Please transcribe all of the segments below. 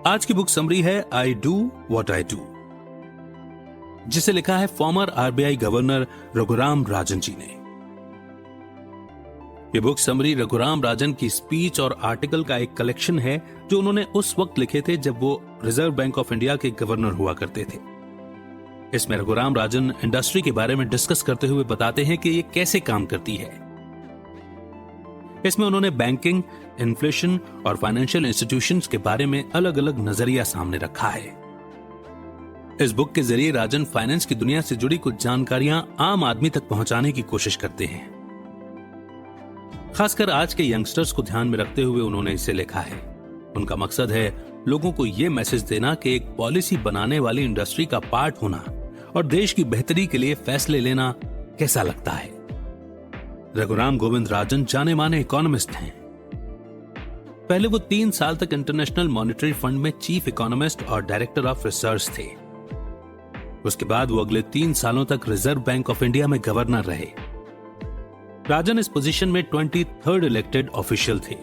आज की book summary है आई डू व्हाट आई डू, जिसे लिखा है farmer RBI governor Raghuram Rajan ji ने। ये बुक समरी रघुराम राजन की स्पीच और आर्टिकल का एक कलेक्शन है जो उन्होंने उस वक्त लिखे थे जब वो रिजर्व बैंक ऑफ इंडिया के गवर्नर हुआ करते थे। इसमें रघुराम राजन इंडस्ट्री के बारे में डिस्कस करते हुए बताते हैं कि ये कैसे काम करती है। इसमें उन्होंने बैंकिंग, इन्फ्लेशन और फाइनेंशियल इंस्टीट्यूशंस के बारे में अलग अलग नजरिया सामने रखा है। इस बुक के जरिए राजन फाइनेंस की दुनिया से जुड़ी कुछ जानकारियां आम आदमी तक पहुंचाने की कोशिश करते हैं। खासकर आज के यंगस्टर्स को ध्यान में रखते हुए उन्होंने इसे लिखा है। उनका मकसद है लोगों को यह मैसेज देना कि एक पॉलिसी बनाने वाली इंडस्ट्री का पार्ट होना और देश की बेहतरी के लिए फैसले लेना कैसा लगता है। रघुराम गोविंद राजन जाने माने इकोनॉमिस्ट हैं। पहले वो 3 साल तक इंटरनेशनल मॉनेटरी फंड में चीफ इकोनॉमिस्ट और डायरेक्टर ऑफ रिसर्च थे। उसके बाद वो अगले 3 सालों तक रिजर्व बैंक ऑफ इंडिया में गवर्नर रहे। राजन इस पोजीशन में 23rd इलेक्टेड ऑफिशियल थे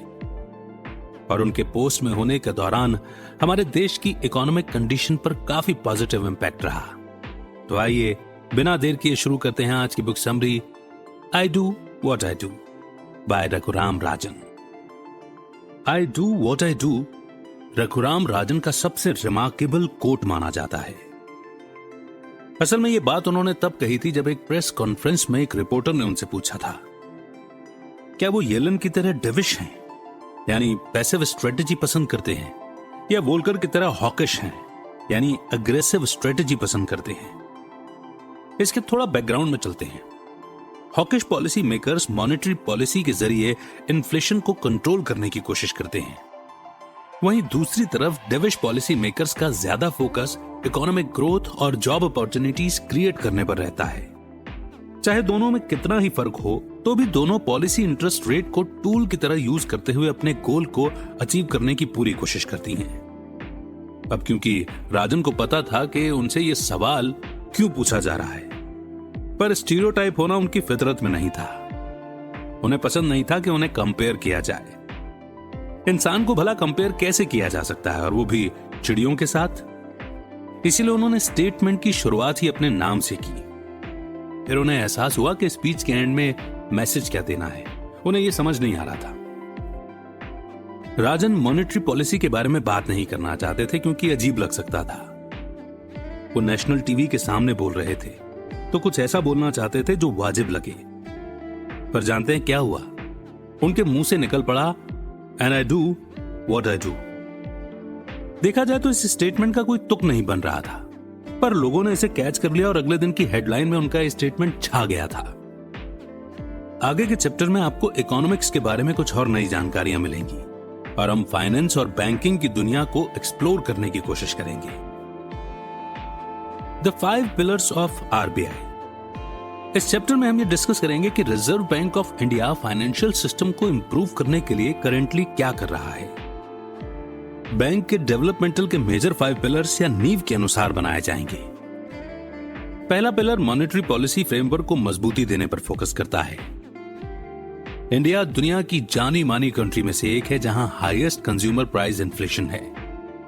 और उनके पोस्ट में होने के दौरान हमारे देश की इकोनॉमिक कंडीशन पर काफी पॉजिटिव इंपैक्ट रहा। तो आइए बिना देर किए शुरू करते हैं आज की book summary I do what I do by Raghuram Rajan. I do what I do Raghuram Rajan का सबसे रिमार्केबल कोट माना जाता है। असल में यह बात उन्होंने तब कही थी जब एक प्रेस कॉन्फ्रेंस में एक रिपोर्टर ने उनसे पूछा था, क्या वो येलन की तरह डेविश हैं, यानी पैसिव स्ट्रेटेजी पसंद करते हैं, या वोल्कर की तरह हॉकिश हैं, यानी अग्रेसिव स्ट्रेटेजी पसंद करते हैं। इसके थोड़ा बैकग्राउंड में चलते हैं। Hawkish policy makers monetary policy के जरिए इन्फ्लेशन को कंट्रोल करने की कोशिश करते हैं। वहीं दूसरी तरफ डेविश पॉलिसी मेकर्स का ज्यादा फोकस इकोनॉमिक ग्रोथ और जॉब अपॉर्चुनिटीज क्रिएट करने पर रहता है। चाहे दोनों में कितना ही फर्क हो, तो भी दोनों पॉलिसी इंटरेस्ट रेट को टूल की तरह यूज करते हुए अपने गोल को अचीव करने की पूरी कोशिश करती हैं। अब क्योंकि राजन को पता था कि उनसे यह सवाल क्यों पूछा जा रहा है, पर स्टीरियोटाइप होना उनकी फितरत में नहीं था। उन्हें पसंद नहीं था कि उन्हें कंपेयर किया जाए। इंसान को भला कंपेयर कैसे किया जा सकता है, और वो भी चिड़ियों के साथ। इसीलिए उन्होंने स्टेटमेंट की शुरुआत ही अपने नाम से की। फिर उन्हें एहसास हुआ कि स्पीच के एंड में मैसेज क्या देना है। उन्हें यह समझ नहीं आ रहा था। राजन मॉनेटरी पॉलिसी के बारे में बात नहीं करना चाहते थे क्योंकि अजीब लग सकता था। वो नेशनल टीवी के सामने बोल रहे थे, तो कुछ ऐसा बोलना चाहते थे जो वाजिब लगे। पर जानते हैं क्या हुआ? उनके मुंह से निकल पड़ा and I do what I do. देखा जाए तो इस स्टेटमेंट का कोई तुक नहीं बन रहा था, पर लोगों ने इसे कैच कर लिया और अगले दिन की हेडलाइन में उनका यह स्टेटमेंट छा गया था। आगे के चैप्टर में आपको इकोनॉमिक्स के बारे में कुछ और नई जानकारियां मिलेंगी और हम फाइनेंस और बैंकिंग की दुनिया को एक्सप्लोर करने की कोशिश करेंगे। The 5 pillars of RBI. इस चैप्टर में हम ये डिस्कस करेंगे कि reserve bank of India financial system को इंप्रूव करने के लिए करेंटली क्या कर रहा है। बैंक के डेवलपमेंटल के मेजर 5 पिलर्स या नींव के अनुसार बनाए जाएंगे। पहला पिलर मॉनेटरी पॉलिसी फ्रेमवर्क को मजबूती देने पर फोकस करता है। इंडिया दुनिया की जानी मानी कंट्री में से एक है जहां हाईएस्ट कंज्यूमर प्राइस इन्फ्लेशन है।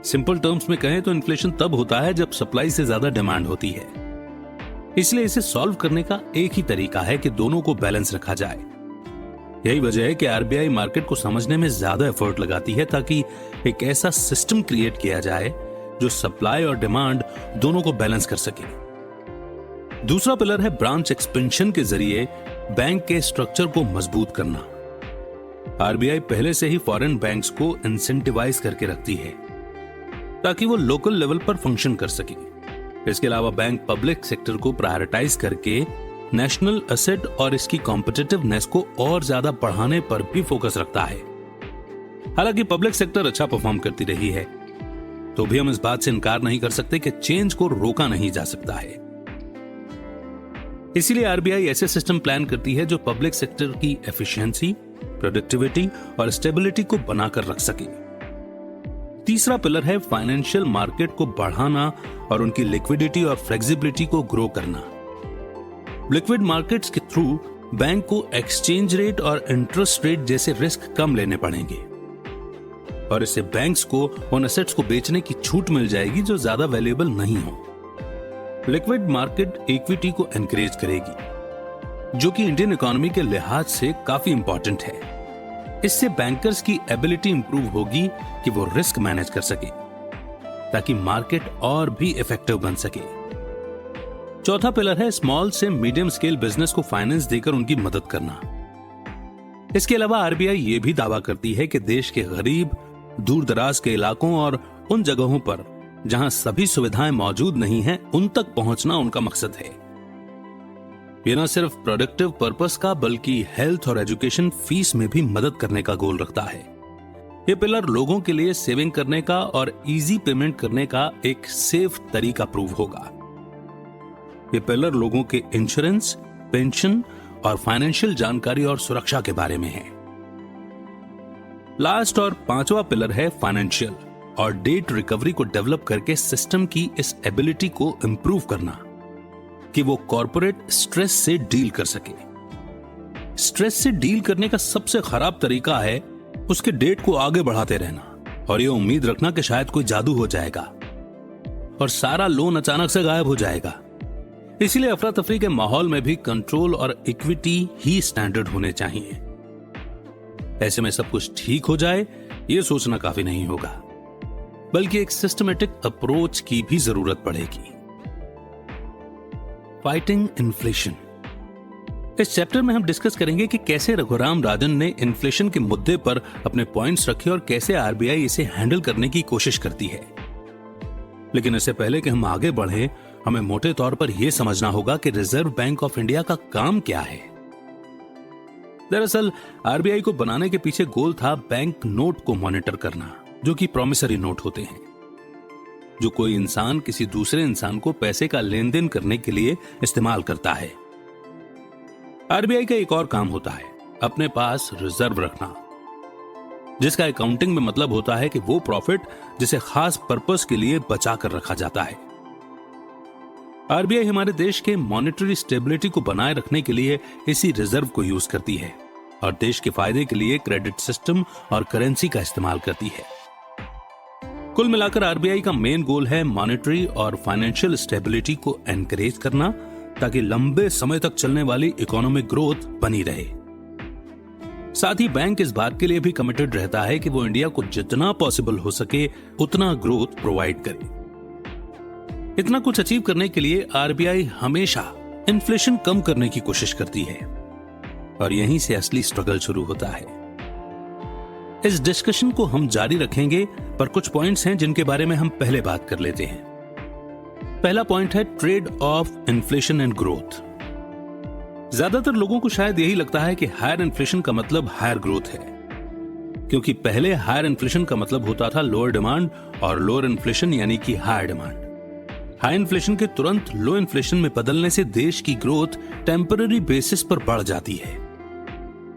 सिंपल टर्म्स में कहें तो इन्फ्लेशन तब होता है जब सप्लाई से ज्यादा डिमांड होती है। इसलिए इसे सॉल्व करने का एक ही तरीका है कि दोनों को बैलेंस रखा जाए। यही वजह है कि आरबीआई मार्केट को समझने में ज्यादा एफर्ट लगाती है ताकि एक ऐसा सिस्टम क्रिएट किया जाए जो सप्लाई और डिमांड दोनों को बैलेंस कर सके। दूसरा पिलर है ब्रांच एक्सपेंशन के जरिए बैंक के स्ट्रक्चर को मजबूत करना। आरबीआई पहले से ही फॉरेन बैंक्स को इंसेंटिवाइज करके रखती है ताकि वो लोकल लेवल पर फंक्शन कर सके। इसके अलावा बैंक पब्लिक सेक्टर को प्रायोरिटाइज करके नेशनल एसेट और इसकी कॉम्पिटिटिवनेस को और ज्यादा बढ़ाने पर भी फोकस रखता है। हालांकि पब्लिक सेक्टर अच्छा परफॉर्म करती रही है, तो भी हम इस बात से इनकार नहीं कर सकते कि चेंज को रोका नहीं जा सकता है। इसीलिए आरबीआई ऐसे सिस्टम प्लान करती है जो पब्लिक सेक्टर की एफिशिएंसी, प्रोडक्टिविटी और स्टेबिलिटी को बनाकर रख सके। तीसरा पिलर है फाइनेंशियल मार्केट को बढ़ाना और उनकी लिक्विडिटी और फ्लेक्सिबिलिटी को ग्रो करना। लिक्विड मार्केट्स के थ्रू बैंक को एक्सचेंज रेट और इंटरेस्ट रेट जैसे रिस्क कम लेने पड़ेंगे। और इससे बैंक्स को उन एसेट्स को बेचने की छूट मिल जाएगी जो ज्यादा वैल्यूएबल नहीं हो। लिक्विड मार्केट इक्विटी को एनकरेज करेगी, जो कि इंडियन इकोनॉमी के लिहाज से काफी इंपॉर्टेंट है। इससे बैंकर्स की एबिलिटी इंप्रूव होगी कि वो रिस्क मैनेज कर सके ताकि मार्केट और भी इफेक्टिव बन सके। चौथा पिलर है स्मॉल से मीडियम स्केल बिजनेस को फाइनेंस देकर उनकी मदद करना। इसके अलावा आरबीआई ये भी दावा करती है कि देश के गरीब, दूर दराज के इलाकों और उन जगहों पर जहां सभी सुविधाएं मौजूद नहीं हैं, उन तक पहुंचना उनका मकसद है। ये न सिर्फ प्रोडक्टिव पर्पस का बल्कि हेल्थ और एजुकेशन फीस में भी मदद करने का गोल रखता है। ये पिलर लोगों के लिए सेविंग करने का और इजी पेमेंट करने का एक सेफ तरीका प्रूव होगा। ये पिलर लोगों के इंश्योरेंस, पेंशन और फाइनेंशियल जानकारी और सुरक्षा के बारे में है। लास्ट और पांचवा पिलर है फाइनेंशियल और डेट रिकवरी को डेवलप करके सिस्टम की इस एबिलिटी को इंप्रूव करना कि वो कॉर्पोरेट स्ट्रेस से डील कर सके। स्ट्रेस से डील करने का सबसे खराब तरीका है उसके डेट को आगे बढ़ाते रहना और ये उम्मीद रखना कि शायद कोई जादू हो जाएगा और सारा लोन अचानक से गायब हो जाएगा। इसलिए अफरा तफरी के माहौल में भी कंट्रोल और इक्विटी ही स्टैंडर्ड होने चाहिए। ऐसे में सब कुछ ठीक हो जाए ये सोचना काफी नहीं होगा, बल्कि एक सिस्टमेटिक अप्रोच की भी जरूरत पड़ेगी। Fighting inflation. इस चैप्टर में हम डिस्कस करेंगे कि कैसे रघुराम राजन ने इन्फ्लेशन के मुद्दे पर अपने पॉइंट्स रखे और कैसे आरबीआई इसे हैंडल करने की कोशिश करती है। लेकिन इससे पहले कि हम आगे बढ़ें, हमें मोटे तौर पर यह समझना होगा कि रिजर्व बैंक ऑफ इंडिया का काम क्या है। दरअसल आरबीआई को बनाने के पीछे गोल था बैंक नोट को मॉनिटर करना, जो कि प्रॉमिसरी नोट होते हैं, जो कोई इंसान किसी दूसरे इंसान को पैसे का लेन देन करने के लिए इस्तेमाल करता है। आरबीआई का एक और काम होता है अपने पास रिजर्व रखना, जिसका अकाउंटिंग में मतलब होता है कि वो प्रॉफिट जिसे खास पर्पस के लिए बचा कर रखा जाता है। आरबीआई हमारे देश के मॉनेटरी स्टेबिलिटी को बनाए रखने के लिए इसी रिजर्व को यूज करती है और देश के फायदे के लिए क्रेडिट सिस्टम और करेंसी का इस्तेमाल करती है। कुल मिलाकर आरबीआई का मेन गोल है मॉनेटरी और फाइनेंशियल स्टेबिलिटी को एनकरेज करना ताकि लंबे समय तक चलने वाली इकोनॉमिक ग्रोथ बनी रहे। साथ ही बैंक इस बात के लिए भी कमिटेड रहता है कि वो इंडिया को जितना पॉसिबल हो सके उतना ग्रोथ प्रोवाइड करे। इतना कुछ अचीव करने के लिए आरबीआई हमेशा इन्फ्लेशन कम करने की कोशिश करती है और यहीं से असली स्ट्रगल शुरू होता है। इस डिस्कशन को हम जारी रखेंगे, पर कुछ पॉइंट्स हैं जिनके बारे में हम पहले बात कर लेते हैं। पहला पॉइंट है trade off inflation and growth. ज्यादातर लोगों को शायद यही लगता है कि हायर इन्फ्लेशन का मतलब हायर ग्रोथ है, क्योंकि पहले हायर इन्फ्लेशन का मतलब होता था लोअर डिमांड और लोअर इन्फ्लेशन यानी कि हायर डिमांड। हाई इन्फ्लेशन के तुरंत लो इन्फ्लेशन में बदलने से देश की ग्रोथ टेम्पररी बेसिस पर बढ़ जाती है।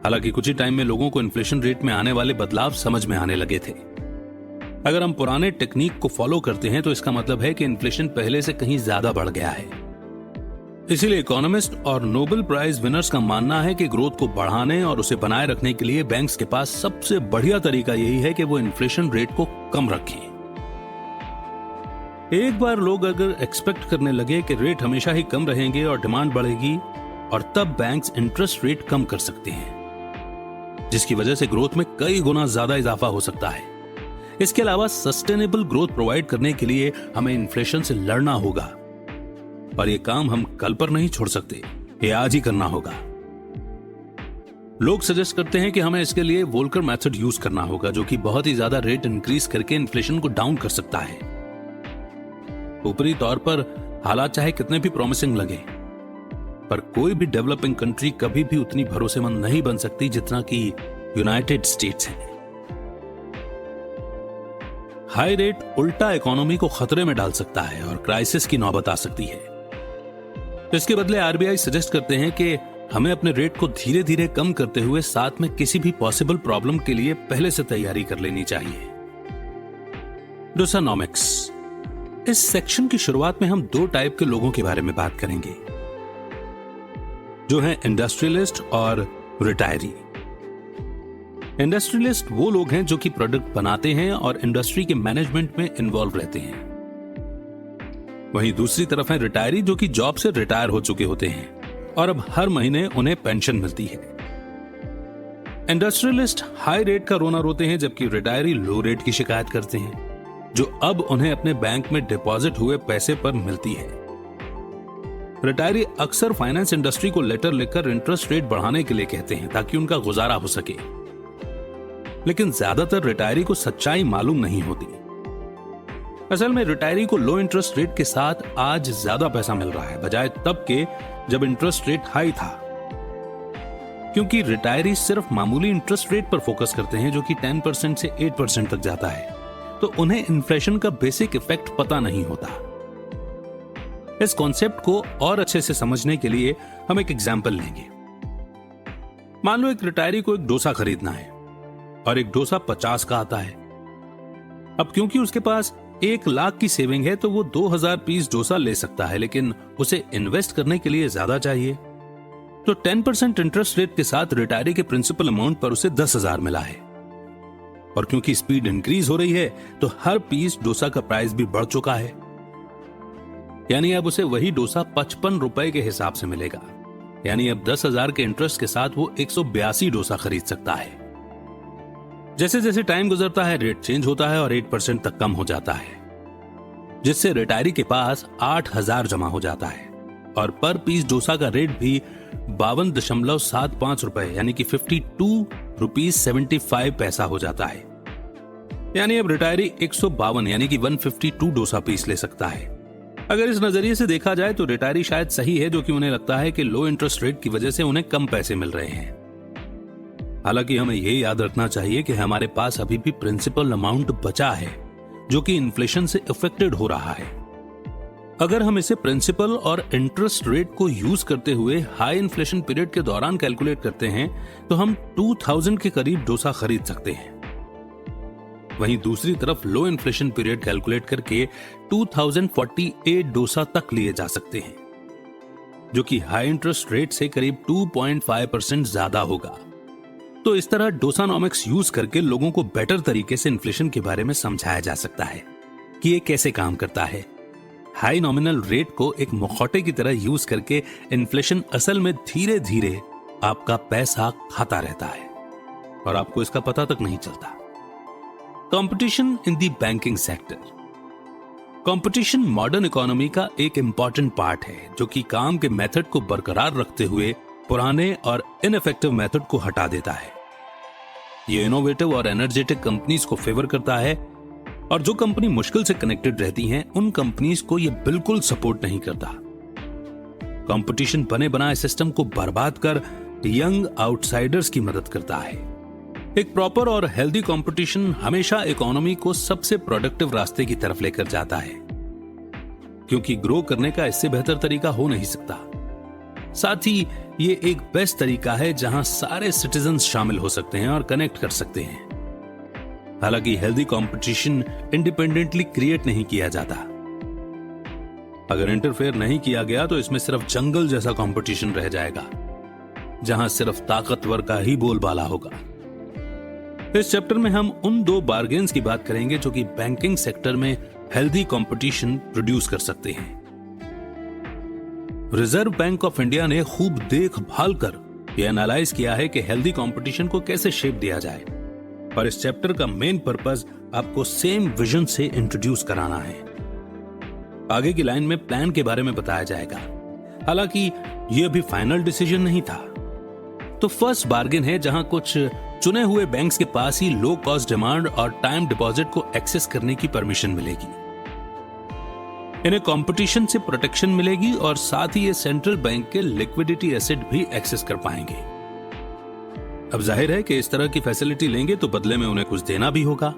हालांकि कुछ ही टाइम में लोगों को इन्फ्लेशन रेट में आने वाले बदलाव समझ में आने लगे थे। अगर हम पुराने टेक्निक को फॉलो करते हैं तो इसका मतलब है कि इन्फ्लेशन पहले से कहीं ज्यादा बढ़ गया है। इसीलिए इकोनॉमिस्ट और नोबेल प्राइज विनर्स का मानना है कि ग्रोथ को बढ़ाने और उसे बनाए रखने के लिए बैंक्स के पास सबसे बढ़िया तरीका यही है कि वो इन्फ्लेशन रेट को कम रखें। एक बार लोग अगर एक्सपेक्ट करने लगे कि रेट हमेशा ही कम रहेंगे और डिमांड बढ़ेगी, और तब बैंक्स इंटरेस्ट रेट कम कर सकते हैं, जिसकी वजह से ग्रोथ में कई गुना ज्यादा इजाफा हो सकता है। इसके अलावा सस्टेनेबल ग्रोथ प्रोवाइड करने के लिए हमें इन्फ्लेशन से लड़ना होगा, और ये काम हम कल पर नहीं छोड़ सकते, ये आज ही करना होगा। लोग सजेस्ट करते हैं कि हमें इसके लिए वोल्कर मेथड यूज करना होगा, जो कि बहुत ही ज्यादा रेट इंक्रीज करके इन्फ्लेशन को डाउन कर सकता है। ऊपरी तौर पर हालात चाहे कितने भी प्रॉमिसिंग लगे, पर कोई भी डेवलपिंग कंट्री कभी भी उतनी भरोसेमंद नहीं बन सकती जितना कि यूनाइटेड स्टेट्स है। हाई रेट उल्टा इकोनॉमी को खतरे में डाल सकता है और क्राइसिस की नौबत आ सकती है। इसके बदले आरबीआई सजेस्ट करते हैं कि हमें अपने रेट को धीरे धीरे कम करते हुए साथ में किसी भी पॉसिबल प्रॉब्लम के लिए पहले से तैयारी कर लेनी चाहिए। डोसानॉमिक्स। इस सेक्शन की शुरुआत में हम दो टाइप के लोगों के बारे में बात करेंगे, जो हैं इंडस्ट्रियलिस्ट और रिटायरी। इंडस्ट्रियलिस्ट वो लोग हैं जो कि प्रोडक्ट बनाते हैं और इंडस्ट्री के मैनेजमेंट में इन्वॉल्व रहते हैं। वहीं दूसरी तरफ है रिटायरी, जो कि जॉब से रिटायर हो चुके होते हैं और अब हर महीने उन्हें पेंशन मिलती है। इंडस्ट्रियलिस्ट हाई रेट का रोना रोते हैं, जबकि रिटायरी लो रेट की शिकायत करते हैं, जो अब उन्हें अपने बैंक में डिपॉजिट हुए पैसे पर मिलती है। रिटायरी अक्सर फाइनेंस इंडस्ट्री को लेटर लिखकर इंटरेस्ट रेट बढ़ाने के लिए कहते हैं ताकि उनका गुजारा हो सके, लेकिन ज्यादातर रिटायरी को सच्चाई मालूम नहीं होती। असल में रिटायरी को लो इंटरेस्ट रेट के साथ आज ज्यादा पैसा मिल रहा है, बजाय तब के जब इंटरेस्ट रेट हाई था, क्योंकि रिटायरी सिर्फ मामूली इंटरेस्ट रेट पर फोकस करते हैं जो कि 10% से 8% तक जाता है, तो उन्हें इन्फ्लेशन का बेसिक इफेक्ट पता नहीं होता। इस कॉन्सेप्ट को और अच्छे से समझने के लिए हम एक एग्जाम्पल लेंगे। मान लो एक रिटायरी को एक डोसा खरीदना है और एक डोसा 50 का आता है। अब क्योंकि उसके पास 1 लाख की सेविंग है तो वो 2000 पीस डोसा ले सकता है, लेकिन उसे इन्वेस्ट करने के लिए ज्यादा चाहिए, तो 10% इंटरेस्ट रेट के साथ रिटायरी के प्रिंसिपल अमाउंट पर उसे 10,000 मिला है। और क्योंकि स्पीड इंक्रीज हो रही है तो हर पीस डोसा का प्राइस भी बढ़ चुका है, यानी अब उसे वही डोसा 55 रुपए के हिसाब से मिलेगा। यानी अब 10,000 के इंटरेस्ट के साथ वो 182 डोसा खरीद सकता है। जैसे जैसे टाइम गुजरता है रेट चेंज होता है और 8% तक कम हो जाता है, जिससे रिटायरी के पास 8,000 जमा हो जाता है और पर पीस डोसा का रेट भी 52.75 रुपए यानी कि 52.75 पैसा हो जाता है। यानी अब रिटायरी 152 यानी कि 152 डोसा पीस ले सकता है। अगर इस नजरिए से देखा जाए तो रिटायरी शायद सही है, जो कि उन्हें लगता है कि लो इंटरेस्ट रेट की वजह से उन्हें कम पैसे मिल रहे हैं। हालांकि हमें यह याद रखना चाहिए कि हमारे पास अभी भी प्रिंसिपल अमाउंट बचा है जो कि इन्फ्लेशन से अफेक्टेड हो रहा है। अगर हम इसे प्रिंसिपल और इंटरेस्ट रेट को यूज करते हुए हाई इन्फ्लेशन पीरियड के दौरान कैलकुलेट करते हैं तो हम 2000 के करीब डोसा खरीद सकते हैं। वहीं दूसरी तरफ लो इन्फ्लेशन पीरियड कैलकुलेट करके 2048 डोसा तक लिए जा सकते हैं, जो कि हाई इंटरेस्ट रेट से करीब 2.5% ज्यादा होगा। तो इस तरह डोसानॉमिक्स यूज करके लोगों को बेटर तरीके से इन्फ्लेशन के बारे में समझाया जा सकता है कि ये कैसे काम करता है। हाई नॉमिनल रेट को एक मुखौटे की तरह यूज करके इन्फ्लेशन असल में धीरे धीरे आपका पैसा खाता रहता है और आपको इसका पता तक नहीं चलता। Competition in the banking sector. Competition modern economy का एक इंपॉर्टेंट पार्ट है जो कि काम के मेथड को बरकरार रखते हुए पुराने और इनइफेक्टिव मेथड को हटा देता है। ये इनोवेटिव और एनर्जेटिक कंपनीज को फेवर करता है और जो कंपनी मुश्किल से कनेक्टेड रहती हैं उन कंपनीज को ये बिल्कुल सपोर्ट नहीं करता। कंपटीशन बने बनाए सिस्टम को बर्बाद कर यंग आउटसाइडर्स की मदद करता है। एक प्रॉपर और हेल्दी कंपटीशन हमेशा इकोनॉमी को सबसे प्रोडक्टिव रास्ते की तरफ लेकर जाता है, क्योंकि ग्रो करने का इससे बेहतर तरीका हो नहीं सकता। साथ ही ये एक बेस्ट तरीका है जहां सारे सिटीजन्स शामिल हो सकते हैं और कनेक्ट कर सकते हैं। हालांकि हेल्दी कंपटीशन इंडिपेंडेंटली क्रिएट नहीं किया जाता। अगर इंटरफेयर नहीं किया गया तो इसमें सिर्फ जंगल जैसा कंपटीशन रह जाएगा जहां सिर्फ ताकतवर का ही बोलबाला होगा। इस चैप्टर में हम उन 2 बार्गेन्स की बात करेंगे जो कि बैंकिंग सेक्टर में हेल्दी कंपटीशन प्रोड्यूस कर सकते हैं। रिजर्व बैंक ऑफ इंडिया ने खूब देखभाल कर यह एनालाइज किया है कि हेल्दी कंपटीशन को कैसे शेप दिया जाए, और इस चैप्टर का मेन पर्पस आपको सेम विजन से इंट्रोड्यूस कराना है। आगे की लाइन में प्लान के बारे में बताया जाएगा। हालांकि यह अभी फाइनल डिसीजन नहीं था। तो फर्स्ट बार्गेन है जहां कुछ चुने हुए बैंक्स के पास ही लो कॉस्ट डिमांड और टाइम डिपॉजिट को एक्सेस करने की परमिशन मिलेगी। इन्हें कंपटीशन से प्रोटेक्शन मिलेगी और साथ ही ये सेंट्रल बैंक के लिक्विडिटी एसेट भी एक्सेस कर पाएंगे। अब जाहिर है कि इस तरह की फैसिलिटी लेंगे तो बदले में उन्हें कुछ देना भी होगा,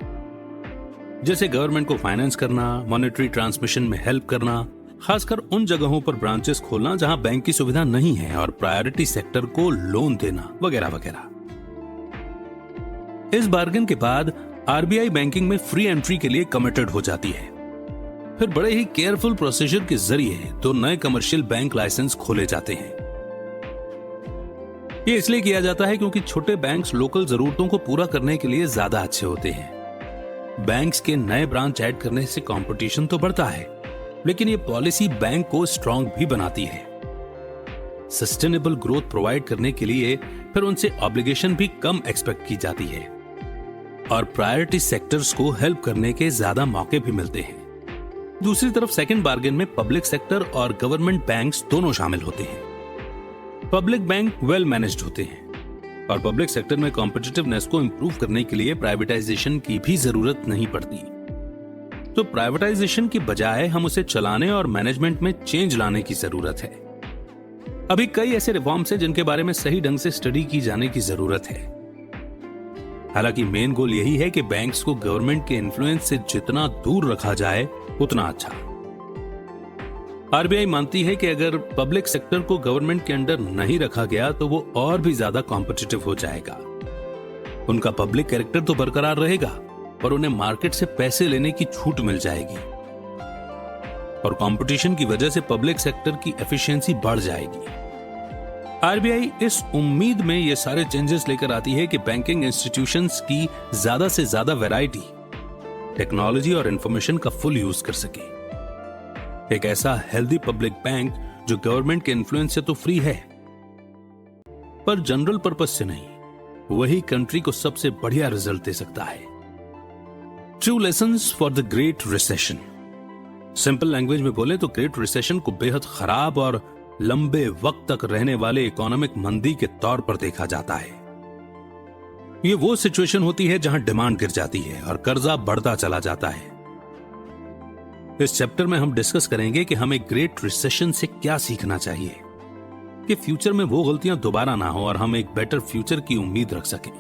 जैसे गवर्नमेंट को फाइनेंस करना, मॉनेटरी ट्रांसमिशन में हेल्प करना, खासकर उन जगहों पर ब्रांचेस खोलना जहां बैंक की सुविधा नहीं है, और प्रायोरिटी सेक्टर को लोन देना वगैरह वगैरह। इस बार्गेन के बाद आरबीआई बैंकिंग में फ्री एंट्री के लिए कमिटेड हो जाती है। फिर बड़े ही केयरफुल प्रोसीजर के जरिए 2 नए कमर्शियल बैंक लाइसेंस खोले जाते हैं। ये इसलिए किया जाता है क्योंकि छोटे बैंक्स लोकल जरूरतों को पूरा करने के लिए ज्यादा अच्छे होते हैं। बैंक्स के नए ब्रांच ऐड करने से कंपटीशन तो बढ़ता है, लेकिन ये पॉलिसी बैंक को स्ट्रांग भी बनाती है। सस्टेनेबल ग्रोथ प्रोवाइड करने के लिए फिर उनसे ऑब्लिगेशन भी कम एक्सपेक्ट की जाती है और प्रायोरिटी सेक्टर्स को हेल्प करने के ज्यादा मौके भी मिलते हैं। दूसरी तरफ सेकंड बार्गेन में पब्लिक सेक्टर और गवर्नमेंट बैंक्स दोनों शामिल होते हैं। पब्लिक बैंक वेल मैनेज्ड होते हैं और पब्लिक सेक्टर में कॉम्पिटिटिवनेस को इंप्रूव करने के लिए प्राइवेटाइजेशन की भी जरूरत नहीं पड़ती। तो प्राइवेटाइजेशन की बजाय हम उसे चलाने और मैनेजमेंट में चेंज लाने की जरूरत है। अभी कई ऐसे रिफॉर्म्स हैं जिनके बारे में सही ढंग से स्टडी की जाने की जरूरत है। हालांकि मेन गोल यही है कि बैंक्स को गवर्नमेंट के इन्फ्लुएंस से जितना दूर रखा जाए उतना अच्छा। आरबीआई मानती है कि अगर पब्लिक सेक्टर को गवर्नमेंट के अंडर नहीं रखा गया तो वो और भी ज्यादा कॉम्पिटिटिव हो जाएगा। उनका पब्लिक कैरेक्टर तो बरकरार रहेगा पर उन्हें मार्केट से पैसे लेने की छूट मिल जाएगी और कंपटीशन की वजह से पब्लिक सेक्टर की एफिशिएंसी बढ़ जाएगी। आरबीआई इस उम्मीद में ये सारे चेंजेस लेकर आती है कि बैंकिंग इंस्टीट्यूशंस की ज्यादा से ज्यादा वैरायटी, टेक्नोलॉजी और इंफॉर्मेशन का फुल यूज कर सके। एक ऐसा हेल्दी पब्लिक बैंक जो गवर्नमेंट के इन्फ्लुएंस से तो फ्री है पर जनरल पर्पस से नहीं, वही कंट्री को सबसे बढ़िया रिजल्ट दे सकता है। True lessons for the great recession. Simple language में बोले तो ग्रेट रिसेशन को बेहद खराब और लंबे वक्त तक रहने वाले इकोनॉमिक मंदी के तौर पर देखा जाता है। ये वो सिचुएशन होती है जहां डिमांड गिर जाती है और कर्जा बढ़ता चला जाता है। इस चैप्टर में हम डिस्कस करेंगे कि हमें ग्रेट रिसेशन से क्या सीखना चाहिए कि फ्यूचर में वो गलतियां दोबारा ना हो और हम एक बेटर फ्यूचर की उम्मीद रख सकें।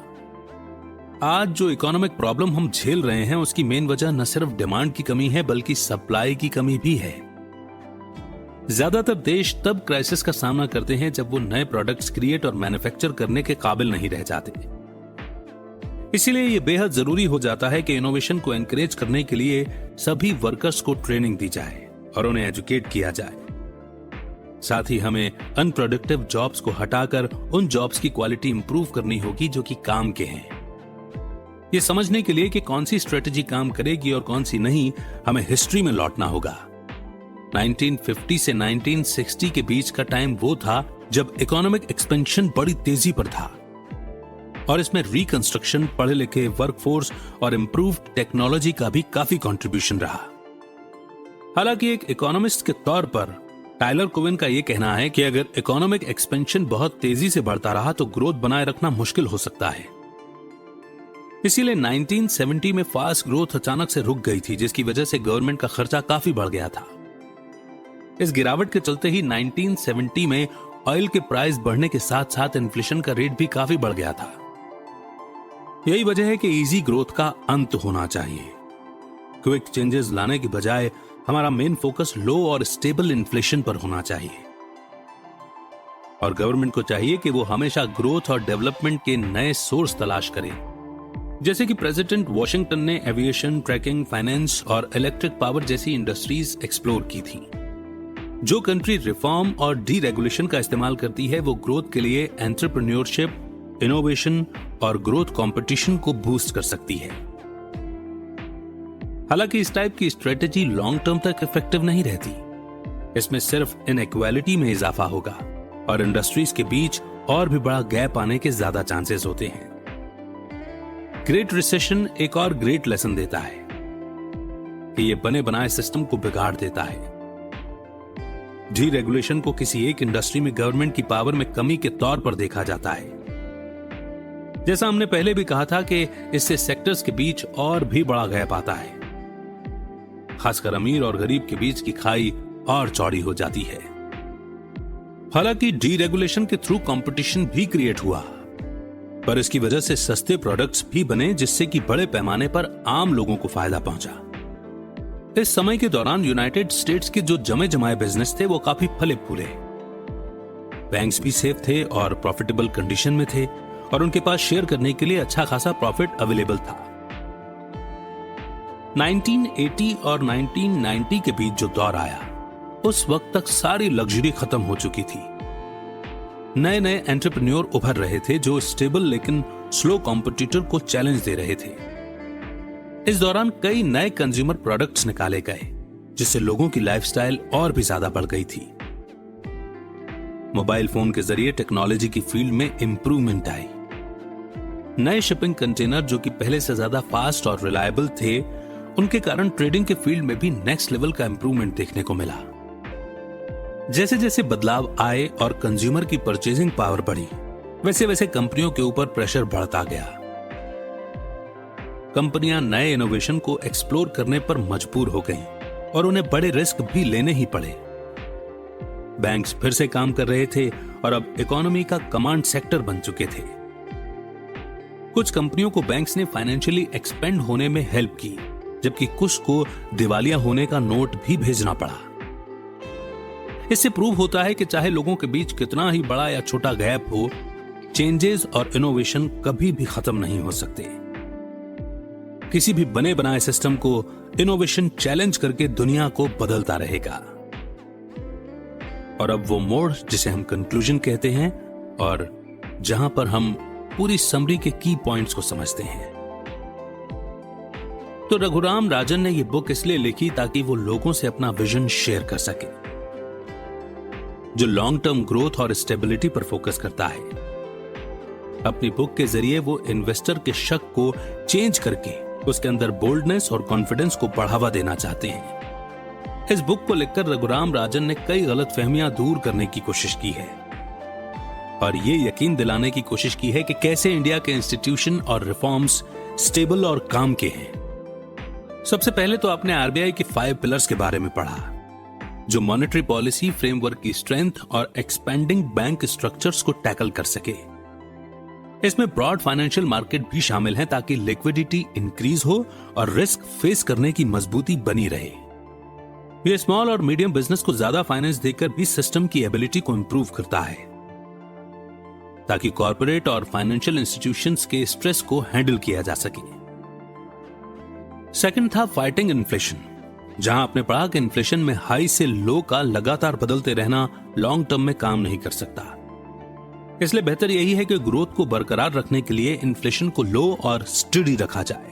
आज जो इकोनॉमिक प्रॉब्लम हम झेल रहे हैं उसकी मेन वजह न सिर्फ डिमांड की कमी है बल्कि सप्लाई की कमी भी है। ज्यादातर देश तब क्राइसिस का सामना करते हैं जब वो नए प्रोडक्ट्स क्रिएट और मैन्युफैक्चर करने के काबिल नहीं रह जाते। इसीलिए यह बेहद जरूरी हो जाता है कि इनोवेशन को एनकरेज करने के लिए सभी वर्कर्स को ट्रेनिंग दी जाए और उन्हें एजुकेट किया जाए। साथ ही हमें अनप्रोडक्टिव जॉब्स को हटाकर उन जॉब्स की क्वालिटी इंप्रूव करनी होगी जो कि काम के हैं। ये समझने के लिए कि कौन सी स्ट्रेटजी काम करेगी और कौन सी नहीं, हमें हिस्ट्री में लौटना होगा। 1950 से 1960 के बीच का टाइम वो था जब इकोनॉमिक एक्सपेंशन बड़ी तेजी पर था और इसमें रिकंस्ट्रक्शन, पढ़े लिखे वर्कफोर्स और इंप्रूव्ड टेक्नोलॉजी का भी काफी कंट्रीब्यूशन रहा। हालांकि एक इकोनॉमिस्ट के तौर पर टाइलर कोविन का यह कहना है कि अगर इकोनॉमिक एक्सपेंशन बहुत तेजी से बढ़ता रहा तो ग्रोथ बनाए रखना मुश्किल हो सकता है। इसीलिए 1970 में फास्ट ग्रोथ अचानक से रुक गई थी, जिसकी वजह से गवर्नमेंट का खर्चा काफी बढ़ गया था। इस गिरावट के चलते ही 1970 में ऑयल के प्राइस बढ़ने के साथ साथ इन्फ्लेशन का रेट भी काफी बढ़ गया था। यही वजह है कि इजी ग्रोथ का अंत होना चाहिए। क्विक चेंजेस लाने की बजाय हमारा मेन फोकस लो और स्टेबल इन्फ्लेशन पर होना चाहिए और गवर्नमेंट को चाहिए कि वो हमेशा ग्रोथ और डेवलपमेंट के नए सोर्स तलाश करे। जैसे कि प्रेसिडेंट वॉशिंगटन ने एविएशन, ट्रैकिंग, फाइनेंस और इलेक्ट्रिक पावर जैसी इंडस्ट्रीज एक्सप्लोर की थी। जो कंट्री रिफॉर्म और डीरेगुलेशन का इस्तेमाल करती है वो ग्रोथ के लिए एंटरप्रेन्योरशिप, इनोवेशन और ग्रोथ कंपटीशन को बूस्ट कर सकती है। हालांकि इस टाइप की स्ट्रेटेजी लॉन्ग टर्म तक इफेक्टिव नहीं रहती। इसमें सिर्फ इनइक्वालिटी में इजाफा होगा और इंडस्ट्रीज के बीच और भी बड़ा गैप आने के ज्यादा चांसेस होते हैं। ग्रेट रिसेशन एक और ग्रेट लेसन देता है कि यह बने बनाए सिस्टम को बिगाड़ देता है। डीरेगुलेशन को किसी एक इंडस्ट्री में गवर्नमेंट की पावर में कमी के तौर पर देखा जाता है। जैसा हमने पहले भी कहा था कि इससे सेक्टर्स के बीच और भी बड़ा गैप आता है, खासकर अमीर और गरीब के बीच की खाई और चौड़ी हो जाती है। हालांकि डीरेगुलेशन के थ्रू कंपटीशन भी क्रिएट हुआ, पर इसकी वजह से सस्ते प्रोडक्ट्स भी बने जिससे कि बड़े पैमाने पर आम लोगों को फायदा पहुंचा। इस समय के दौरान यूनाइटेड स्टेट्स के जो जमे जमाए बिजनेस थे वो काफी फले फूले। बैंक्स भी सेफ थे और प्रॉफिटेबल कंडीशन में थे और उनके पास शेयर करने के लिए अच्छा खासा प्रॉफिट अवेलेबल था। 1980 और 1990 के बीच जो दौर आया उस वक्त तक सारी लग्जरी खत्म हो चुकी थी। नए नए एंटरप्रेन्योर उभर रहे थे जो स्टेबल लेकिन स्लो कॉम्पिटिटर को चैलेंज दे रहे थे। इस दौरान कई नए कंज्यूमर प्रोडक्ट्स निकाले गए जिससे लोगों की लाइफस्टाइल और भी ज्यादा बढ़ गई थी। मोबाइल फोन के जरिए टेक्नोलॉजी की फील्ड में इंप्रूवमेंट आई। नए शिपिंग कंटेनर जो कि पहले से ज्यादा फास्ट और रिलायबल थे, उनके कारण ट्रेडिंग के फील्ड में भी नेक्स्ट लेवल का इंप्रूवमेंट देखने को मिला। जैसे जैसे बदलाव आए और कंज्यूमर की परचेजिंग पावर बढ़ी, वैसे वैसे कंपनियों के ऊपर प्रेशर बढ़ता गया। कंपनियां नए इनोवेशन को एक्सप्लोर करने पर मजबूर हो गईं और उन्हें बड़े रिस्क भी लेने ही पड़े। बैंक्स फिर से काम कर रहे थे और अब इकोनॉमी का कमांड सेक्टर बन चुके थे। कुछ कंपनियों को बैंक्स ने फाइनेंशियली एक्सपेंड होने में हेल्प की, जबकि कुछ को दिवालिया होने का नोट भी भेजना पड़ा। इससे प्रूव होता है कि चाहे लोगों के बीच कितना ही बड़ा या छोटा गैप हो, चेंजेस और इनोवेशन कभी भी खत्म नहीं हो सकते। किसी भी बने बनाए सिस्टम को इनोवेशन चैलेंज करके दुनिया को बदलता रहेगा। और अब वो मोड़ जिसे हम कंक्लूजन कहते हैं और जहां पर हम पूरी समरी के की पॉइंट्स को समझते हैं। तो रघुराम राजन ने ये बुक इसलिए लिखी ताकि वो लोगों से अपना विजन शेयर कर सके, जो लॉन्ग टर्म ग्रोथ और स्टेबिलिटी पर फोकस करता है। अपनी बुक के जरिए वो इन्वेस्टर के शक को चेंज करके उसके अंदर बोल्डनेस और कॉन्फिडेंस को बढ़ावा देना चाहते हैं। इस बुक को लिखकर रघुराम राजन ने कई गलतफहमियां दूर करने की कोशिश की है और ये यकीन दिलाने की कोशिश की है कि कैसे इंडिया के इंस्टीट्यूशन और रिफॉर्म्स स्टेबल और काम के हैं। सबसे पहले तो आपने आरबीआई के 5 पिलर्स के बारे में पढ़ा, जो मॉनेटरी पॉलिसी फ्रेमवर्क की स्ट्रेंथ और एक्सपेंडिंग बैंक स्ट्रक्चर्स को टैकल कर सके। इसमें ब्रॉड फाइनेंशियल मार्केट भी शामिल है ताकि लिक्विडिटी इंक्रीज हो और रिस्क फेस करने की मजबूती बनी रहे। यह स्मॉल और मीडियम बिजनेस को ज्यादा फाइनेंस देकर भी सिस्टम की एबिलिटी को इंप्रूव करता है ताकि कॉर्पोरेट और फाइनेंशियल इंस्टीट्यूशंस के स्ट्रेस को हैंडल किया जा सके। सेकंड था फाइटिंग इन्फ्लेशन, जहां आपने पढ़ा कि इन्फ्लेशन में हाई से लो का लगातार बदलते रहना लॉन्ग टर्म में काम नहीं कर सकता। इसलिए बेहतर यही है कि ग्रोथ को बरकरार रखने के लिए इन्फ्लेशन को लो और स्टेडी रखा जाए।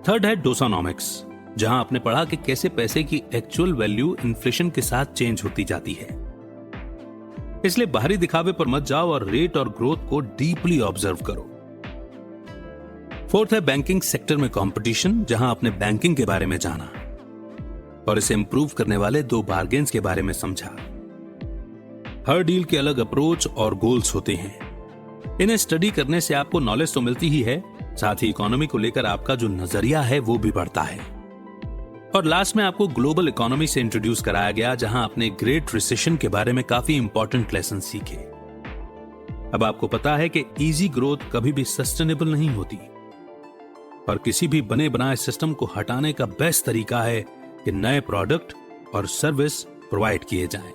थर्ड है डोसानॉमिक्स, जहां आपने पढ़ा कि कैसे पैसे की एक्चुअल वैल्यू इन्फ्लेशन के साथ चेंज होती जाती है। इसलिए बाहरी दिखावे पर मत जाओ और रेट और ग्रोथ को डीपली ऑब्जर्व करो। फोर्थ है बैंकिंग सेक्टर में कंपटीशन, जहां आपने बैंकिंग के बारे में जाना और इसे इंप्रूव करने वाले 2 बार्गेन्स के बारे में समझा। हर डील के अलग अप्रोच और गोल्स होते हैं। इन्हें स्टडी करने से आपको नॉलेज तो मिलती ही है, साथ ही इकोनॉमी को लेकर आपका जो नजरिया है वो भी बढ़ता है। और लास्ट में आपको ग्लोबल इकोनॉमी से इंट्रोड्यूस कराया गया, जहां आपने ग्रेट रिसेशन के बारे में काफी इंपॉर्टेंट लेसन सीखे। अब आपको पता है कि इजी ग्रोथ कभी भी सस्टेनेबल नहीं होती और किसी भी बने बनाए सिस्टम को हटाने का बेस्ट तरीका है कि नए प्रोडक्ट और सर्विस प्रोवाइड किए जाएं।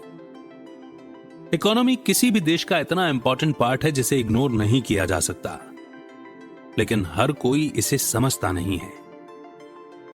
इकोनॉमी किसी भी देश का इतना इंपॉर्टेंट पार्ट है जिसे इग्नोर नहीं किया जा सकता, लेकिन हर कोई इसे समझता नहीं है।